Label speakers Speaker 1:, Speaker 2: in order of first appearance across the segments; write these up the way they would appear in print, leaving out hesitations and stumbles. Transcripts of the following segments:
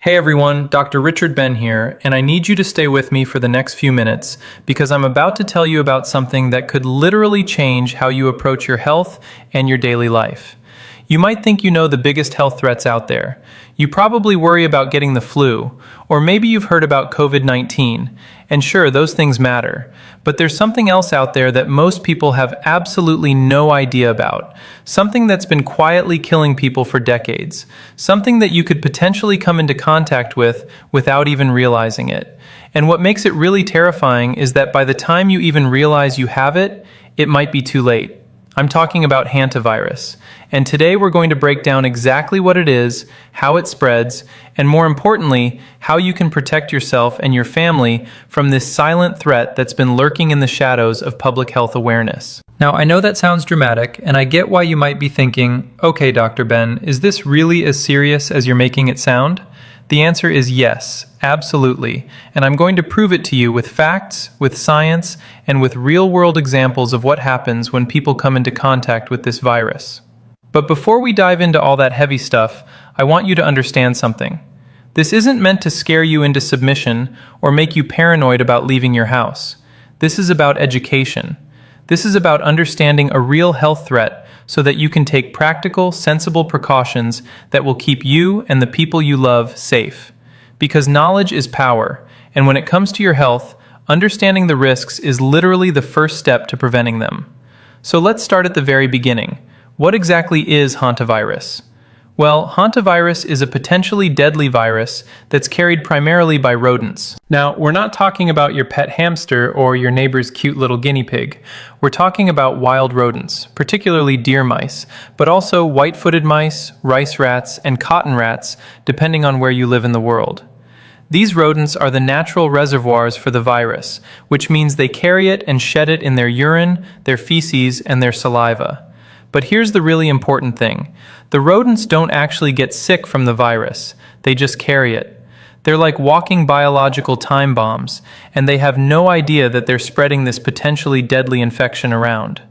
Speaker 1: Hey everyone, Dr. Richard Ben here, and I need you to stay with me for the next few minutes because I'm about to tell you about something that could literally change how you approach your health and your daily life. You might think you know the biggest health threats out there. You probably worry about getting the flu, or maybe you've heard about COVID-19. And sure, those things matter. But there's something else out there that most people have absolutely no idea about. Something that's been quietly killing people for decades. Something that you could potentially come into contact with without even realizing it. And what makes it really terrifying is that by the time you even realize you have it, it might be too late. I'm talking about hantavirus, and today we're going to break down exactly what it is, how it spreads, and more importantly, how you can protect yourself and your family from this silent threat that's been lurking in the shadows of public health awareness. Now, I know that sounds dramatic, and I get why you might be thinking, okay, Dr. Ben, is this really as serious as you're making it sound? The answer is yes, absolutely, and I'm going to prove it to you with facts, with science, and with real-world examples of what happens when people come into contact with this virus. But before we dive into all that heavy stuff, I want you to understand something. This isn't meant to scare you into submission or make you paranoid about leaving your house. This is about education. This is about understanding a real health threat so that you can take practical, sensible precautions that will keep you and the people you love safe. Because knowledge is power, and when it comes to your health, understanding the risks is literally the first step to preventing them. So let's start at the very beginning. What exactly is hantavirus? Well, hantavirus is a potentially deadly virus that's carried primarily by rodents. Now, we're not talking about your pet hamster or your neighbor's cute little guinea pig. We're talking about wild rodents, particularly deer mice, but also white-footed mice, rice rats, and cotton rats, depending on where you live in the world. These rodents are the natural reservoirs for the virus, which means they carry it and shed it in their urine, their feces, and their saliva. But here's the really important thing. The rodents don't actually get sick from the virus. They just carry it. They're like walking biological time bombs, and they have no idea that they're spreading this potentially deadly infection around.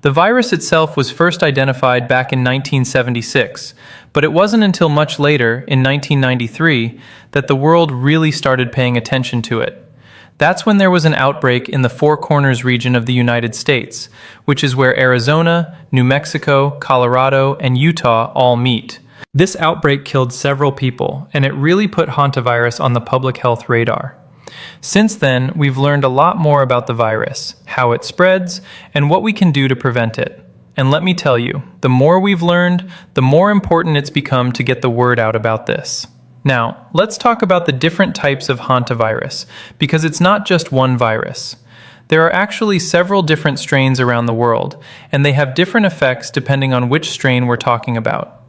Speaker 1: The virus itself was first identified back in 1976, but it wasn't until much later, in 1993, that the world really started paying attention to it. That's when there was an outbreak in the Four Corners region of the United States, which is where Arizona, New Mexico, Colorado, and Utah all meet. This outbreak killed several people, and it really put hantavirus on the public health radar. Since then, we've learned a lot more about the virus, how it spreads, and what we can do to prevent it. And let me tell you, the more we've learned, the more important it's become to get the word out about this. Now, let's talk about the different types of hantavirus, because it's not just one virus. There are actually several different strains around the world, and they have different effects depending on which strain we're talking about.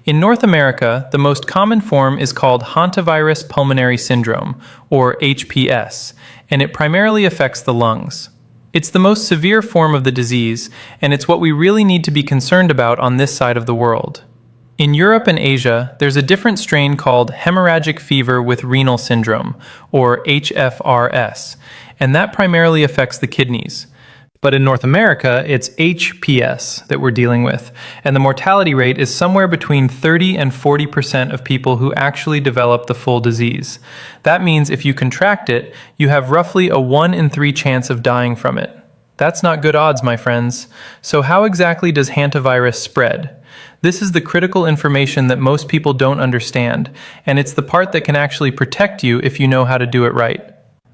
Speaker 1: In North America, the most common form is called hantavirus pulmonary syndrome, or HPS, and it primarily affects the lungs. It's the most severe form of the disease, and it's what we really need to be concerned about on this side of the world. In Europe and Asia, there's a different strain called hemorrhagic fever with renal syndrome, or HFRS, and that primarily affects the kidneys. But in North America, it's HPS that we're dealing with, and the mortality rate is somewhere between 30 and 40% of people who actually develop the full disease. That means if you contract it, you have roughly a 1 in 3 chance of dying from it. That's not good odds, my friends. So how exactly does hantavirus spread? This is the critical information that most people don't understand, and it's the part that can actually protect you if you know how to do it right.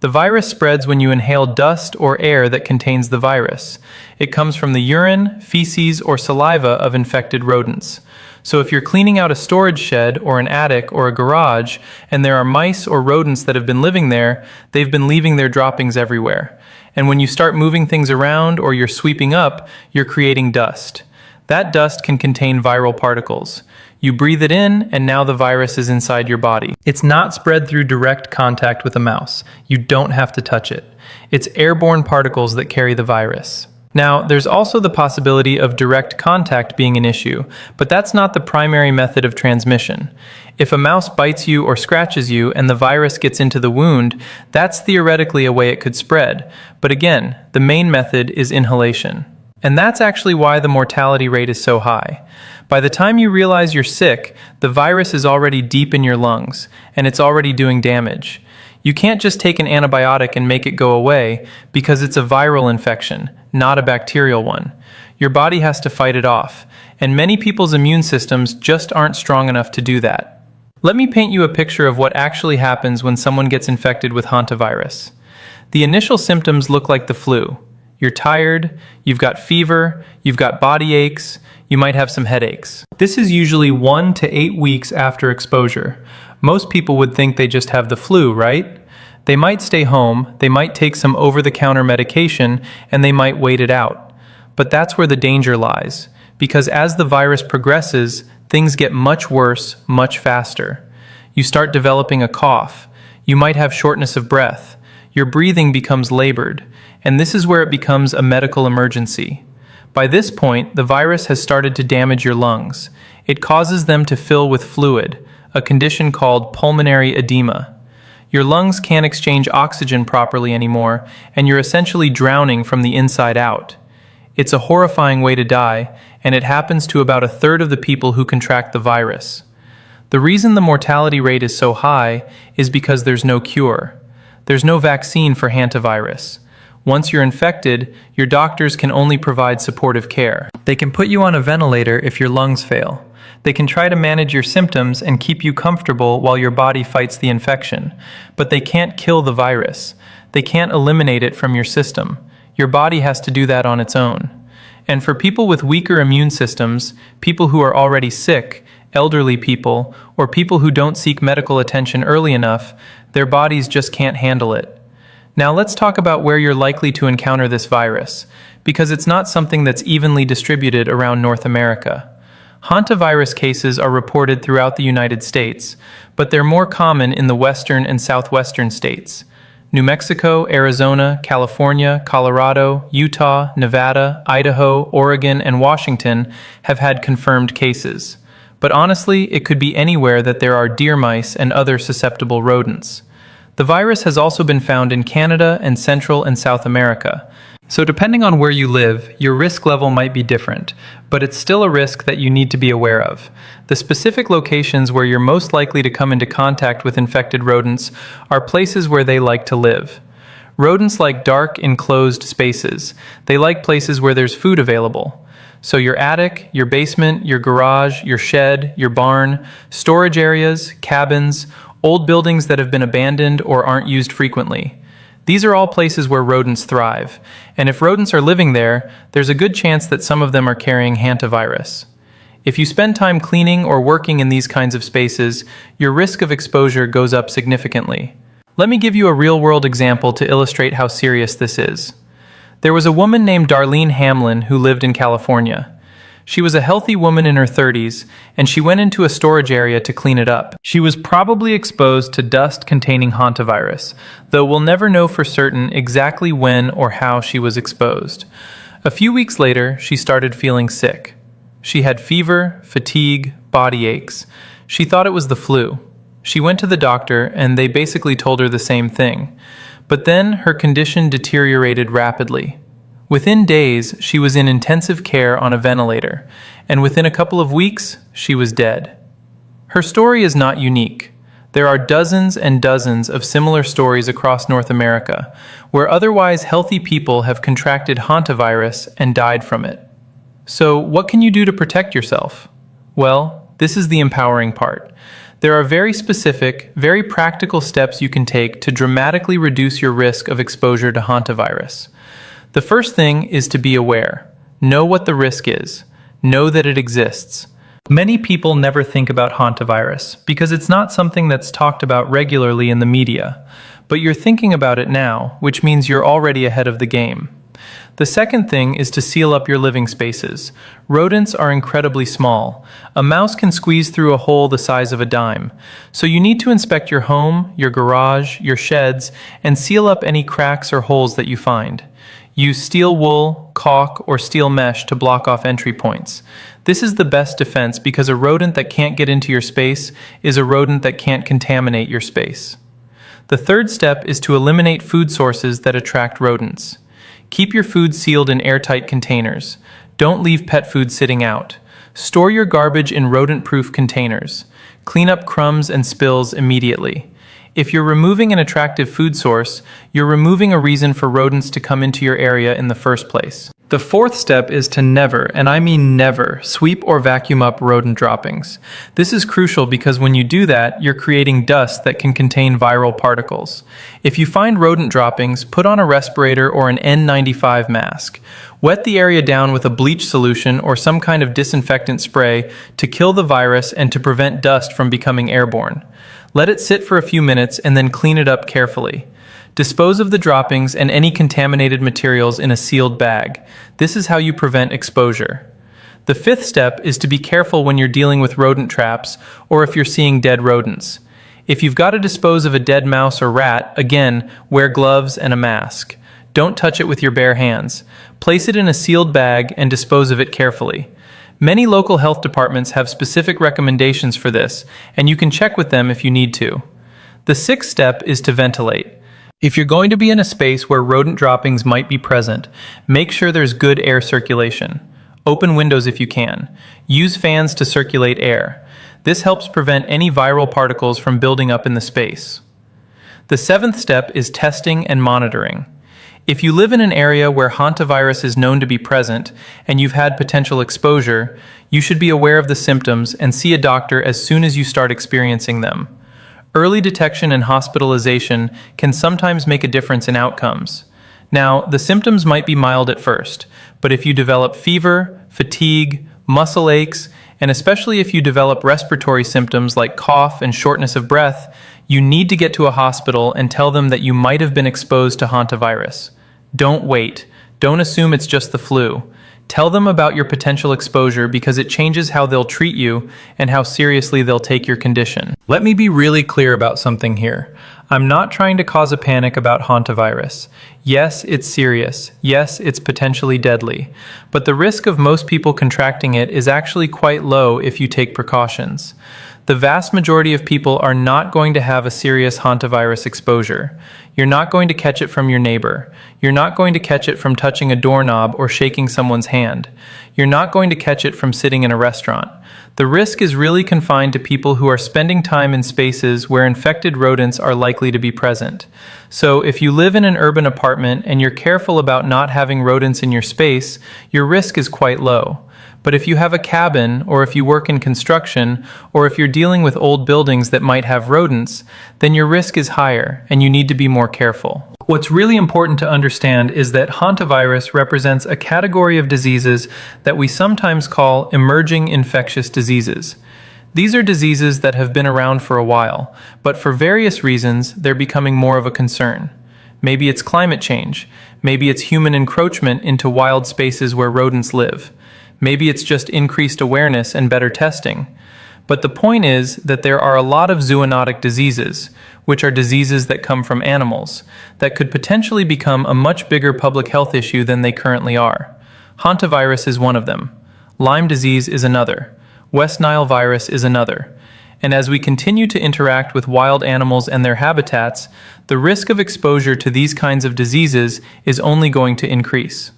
Speaker 1: The virus spreads when you inhale dust or air that contains the virus. It comes from the urine, feces, or saliva of infected rodents. So if you're cleaning out a storage shed or an attic or a garage, and there are mice or rodents that have been living there, they've been leaving their droppings everywhere. And when you start moving things around or you're sweeping up, you're creating dust. That dust can contain viral particles. You breathe it in, and now the virus is inside your body. It's not spread through direct contact with a mouse. You don't have to touch it. It's airborne particles that carry the virus. Now, there's also the possibility of direct contact being an issue, but that's not the primary method of transmission. If a mouse bites you or scratches you and the virus gets into the wound, that's theoretically a way it could spread. But again, the main method is inhalation. And that's actually why the mortality rate is so high. By the time you realize you're sick, the virus is already deep in your lungs, and it's already doing damage. You can't just take an antibiotic and make it go away because it's a viral infection, not a bacterial one. Your body has to fight it off, and many people's immune systems just aren't strong enough to do that. Let me paint you a picture of what actually happens when someone gets infected with hantavirus. The initial symptoms look like the flu. You're tired, you've got fever, you've got body aches, you might have some headaches. This is usually 1 to 8 weeks after exposure. Most people would think they just have the flu, right? They might stay home, they might take some over-the-counter medication, and they might wait it out. But that's where the danger lies, because as the virus progresses, things get much worse, much faster. You start developing a cough, you might have shortness of breath, your breathing becomes labored, and this is where it becomes a medical emergency. By this point, the virus has started to damage your lungs. It causes them to fill with fluid, a condition called pulmonary edema. Your lungs can't exchange oxygen properly anymore, and you're essentially drowning from the inside out. It's a horrifying way to die, and it happens to about a third of the people who contract the virus. The reason the mortality rate is so high is because there's no cure. There's no vaccine for hantavirus. Once you're infected, your doctors can only provide supportive care. They can put you on a ventilator if your lungs fail. They can try to manage your symptoms and keep you comfortable while your body fights the infection. But they can't kill the virus. They can't eliminate it from your system. Your body has to do that on its own. And for people with weaker immune systems, people who are already sick, elderly people, or people who don't seek medical attention early enough, their bodies just can't handle it. Now let's talk about where you're likely to encounter this virus, because it's not something that's evenly distributed around North America. Hantavirus cases are reported throughout the United States, but they're more common in the western and southwestern states. New Mexico, Arizona, California, Colorado, Utah, Nevada, Idaho, Oregon, and Washington have had confirmed cases. But honestly, it could be anywhere that there are deer mice and other susceptible rodents. The virus has also been found in Canada and Central and South America. So depending on where you live, your risk level might be different, but it's still a risk that you need to be aware of. The specific locations where you're most likely to come into contact with infected rodents are places where they like to live. Rodents like dark, enclosed spaces. They like places where there's food available. So your attic, your basement, your garage, your shed, your barn, storage areas, cabins, old buildings that have been abandoned or aren't used frequently. These are all places where rodents thrive, and if rodents are living there, there's a good chance that some of them are carrying hantavirus. If you spend time cleaning or working in these kinds of spaces, your risk of exposure goes up significantly. Let me give you a real-world example to illustrate how serious this is. There was a woman named Darlene Hamlin who lived in California. She was a healthy woman in her 30s, and she went into a storage area to clean it up. She was probably exposed to dust containing hantavirus, though we'll never know for certain exactly when or how she was exposed. A few weeks later, she started feeling sick. She had fever, fatigue, body aches. She thought it was the flu. She went to the doctor, and they basically told her the same thing. But then her condition deteriorated rapidly. Within days, she was in intensive care on a ventilator, and within a couple of weeks, she was dead. Her story is not unique. There are dozens and dozens of similar stories across North America, where otherwise healthy people have contracted hantavirus and died from it. So, what can you do to protect yourself? Well, this is the empowering part. There are very specific, very practical steps you can take to dramatically reduce your risk of exposure to hantavirus. The first thing is to be aware. Know what the risk is. Know that it exists. Many people never think about hantavirus because it's not something that's talked about regularly in the media. But you're thinking about it now, which means you're already ahead of the game. The second thing is to seal up your living spaces. Rodents are incredibly small. A mouse can squeeze through a hole the size of a dime. So you need to inspect your home, your garage, your sheds, and seal up any cracks or holes that you find. Use steel wool, caulk, or steel mesh to block off entry points. This is the best defense because a rodent that can't get into your space is a rodent that can't contaminate your space. The third step is to eliminate food sources that attract rodents. Keep your food sealed in airtight containers. Don't leave pet food sitting out. Store your garbage in rodent-proof containers. Clean up crumbs and spills immediately. If you're removing an attractive food source, you're removing a reason for rodents to come into your area in the first place. The fourth step is to never, and I mean never, sweep or vacuum up rodent droppings. This is crucial because when you do that, you're creating dust that can contain viral particles. If you find rodent droppings, put on a respirator or an N95 mask. Wet the area down with a bleach solution or some kind of disinfectant spray to kill the virus and to prevent dust from becoming airborne. Let it sit for a few minutes and then clean it up carefully. Dispose of the droppings and any contaminated materials in a sealed bag. This is how you prevent exposure. The fifth step is to be careful when you're dealing with rodent traps or if you're seeing dead rodents. If you've got to dispose of a dead mouse or rat, again, wear gloves and a mask. Don't touch it with your bare hands. Place it in a sealed bag and dispose of it carefully. Many local health departments have specific recommendations for this, and you can check with them if you need to. The sixth step is to ventilate. If you're going to be in a space where rodent droppings might be present, make sure there's good air circulation. Open windows if you can. Use fans to circulate air. This helps prevent any viral particles from building up in the space. The seventh step is testing and monitoring. If you live in an area where hantavirus is known to be present and you've had potential exposure, you should be aware of the symptoms and see a doctor as soon as you start experiencing them. Early detection and hospitalization can sometimes make a difference in outcomes. Now, the symptoms might be mild at first, but if you develop fever, fatigue, muscle aches, and especially if you develop respiratory symptoms like cough and shortness of breath, you need to get to a hospital and tell them that you might have been exposed to hantavirus. Don't wait. Don't assume it's just the flu. Tell them about your potential exposure because it changes how they'll treat you and how seriously they'll take your condition. Let me be really clear about something here. I'm not trying to cause a panic about hantavirus. Yes, it's serious. Yes, it's potentially deadly. But the risk of most people contracting it is actually quite low if you take precautions. The vast majority of people are not going to have a serious hantavirus exposure. You're not going to catch it from your neighbor. You're not going to catch it from touching a doorknob or shaking someone's hand. You're not going to catch it from sitting in a restaurant. The risk is really confined to people who are spending time in spaces where infected rodents are likely to be present. So if you live in an urban apartment and you're careful about not having rodents in your space, your risk is quite low. But if you have a cabin, or if you work in construction, or if you're dealing with old buildings that might have rodents, then your risk is higher and you need to be more careful. What's really important to understand is that hantavirus represents a category of diseases that we sometimes call emerging infectious diseases. These are diseases that have been around for a while, but for various reasons, they're becoming more of a concern. Maybe it's climate change. Maybe it's human encroachment into wild spaces where rodents live. Maybe it's just increased awareness and better testing. But the point is that there are a lot of zoonotic diseases, which are diseases that come from animals, that could potentially become a much bigger public health issue than they currently are. Hantavirus is one of them. Lyme disease is another. West Nile virus is another. And as we continue to interact with wild animals and their habitats, the risk of exposure to these kinds of diseases is only going to increase.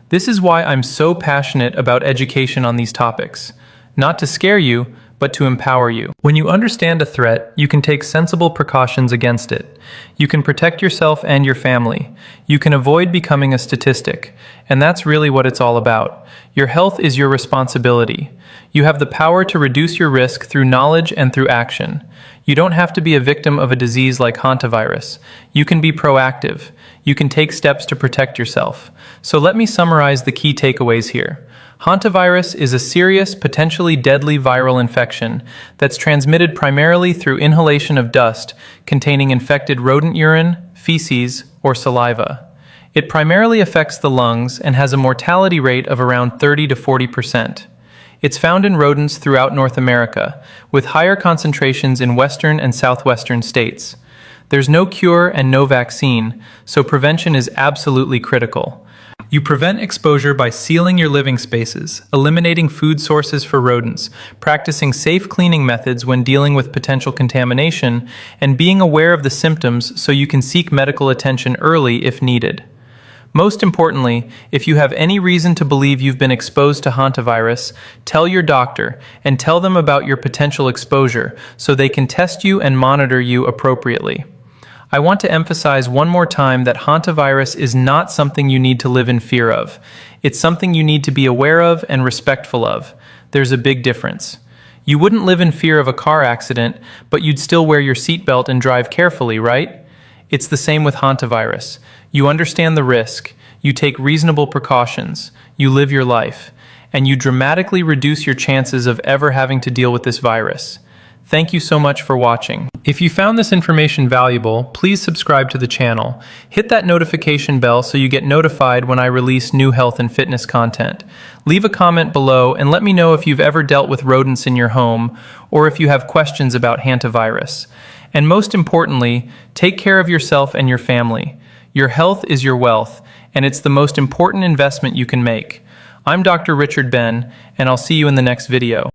Speaker 1: This is why I'm so passionate about education on these topics. Not to scare you, but to empower you. When you understand a threat, you can take sensible precautions against it. You can protect yourself and your family. You can avoid becoming a statistic. And that's really what it's all about. Your health is your responsibility. You have the power to reduce your risk through knowledge and through action. You don't have to be a victim of a disease like hantavirus. You can be proactive. You can take steps to protect yourself. So let me summarize the key takeaways here. Hantavirus is a serious, potentially deadly viral infection that's transmitted primarily through inhalation of dust containing infected rodent urine, feces, or saliva. It primarily affects the lungs and has a mortality rate of around 30 to 40%. It's found in rodents throughout North America, with higher concentrations in western and southwestern states. There's no cure and no vaccine, so prevention is absolutely critical. You prevent exposure by sealing your living spaces, eliminating food sources for rodents, practicing safe cleaning methods when dealing with potential contamination, and being aware of the symptoms so you can seek medical attention early if needed. Most importantly, if you have any reason to believe you've been exposed to hantavirus, tell your doctor and tell them about your potential exposure so they can test you and monitor you appropriately. I want to emphasize one more time that hantavirus is not something you need to live in fear of. It's something you need to be aware of and respectful of. There's a big difference. You wouldn't live in fear of a car accident, but you'd still wear your seatbelt and drive carefully, right? It's the same with hantavirus. You understand the risk, you take reasonable precautions, you live your life, and you dramatically reduce your chances of ever having to deal with this virus. Thank you so much for watching. If you found this information valuable, please subscribe to the channel. Hit that notification bell so you get notified when I release new health and fitness content. Leave a comment below and let me know if you've ever dealt with rodents in your home or if you have questions about hantavirus. And most importantly, take care of yourself and your family. Your health is your wealth, and it's the most important investment you can make. I'm Dr. Richard Ben, and I'll see you in the next video.